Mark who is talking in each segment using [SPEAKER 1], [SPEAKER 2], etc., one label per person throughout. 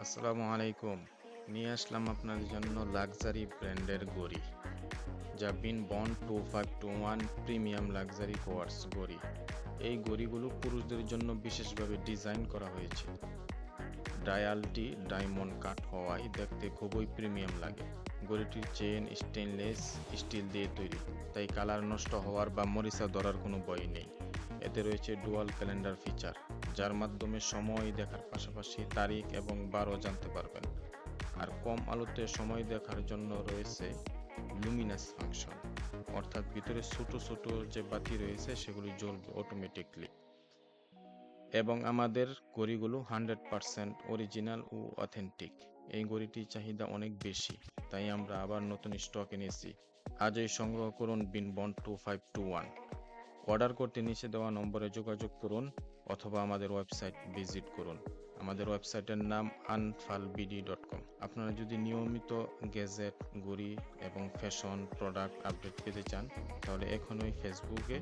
[SPEAKER 1] আসসালামু আলাইকুম। নিয়ে আসলাম আপনাদের জন্য লাক্সারি ব্র্যান্ডের ঘড়ি, যা বিন বন্ড 2521 প্রিমিয়াম লাক্সারি কোয়ার্টজ ঘড়ি। এই ঘড়িগুলো পুরুষদের জন্য বিশেষভাবে ডিজাইন করা হয়েছে। ডায়ালটি ডায়মন্ড কাট হওয়ায় দেখতে খুবই প্রিমিয়াম লাগে। ঘড়িটির চেন স্টেনলেস স্টিল দিয়ে তৈরি, তাই কালার নষ্ট হওয়ার বা মরিচা ধরার কোনো ভয় নেই। এতে রয়েছে ডুয়াল ক্যালেন্ডার ফিচার, যার মাধ্যমে সময় দেখার পাশাপাশি তারিখ এবং বারও জানতে পারবেন। আর কম আলোতে সময় দেখার জন্য রয়েছে লুমিনাস ফাংশন, অর্থাৎ ভিতরে ছোট ছোট যে বাতি রয়েছে সেগুলি জ্বলবে অটোমেটিকলি। এবং আমাদের ঘড়িগুলো 100% অরিজিনাল ও অথেন্টিক। এই ঘড়িটির চাহিদা অনেক বেশি, তাই আমরা আবার নতুন স্টক এনেছি। আজই সংগ্রহ করুন বিন বন্ড 2521। অর্ডার করতে নিচে দেওয়া নম্বরে যোগাযোগ করুন অথবা আমাদের ওয়েবসাইট ভিজিট করুন। আমাদের ওয়েবসাইটের নাম anfalbd.com। আপনারা যদি নিয়মিত গ্যাজেট, ঘড়ি এবং ফ্যাশন প্রোডাক্ট আপডেট পেতে চান, তাহলে এখনই ফেসবুকে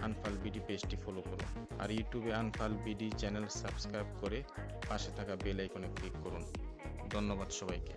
[SPEAKER 1] আনফাল বিডি পেজটি ফলো করুন, আর ইউটিউবে আনফাল বিডি চ্যানেল সাবস্ক্রাইব করে পাশে থাকা বেল আইকনে ক্লিক করুন। ধন্যবাদ সবাইকে।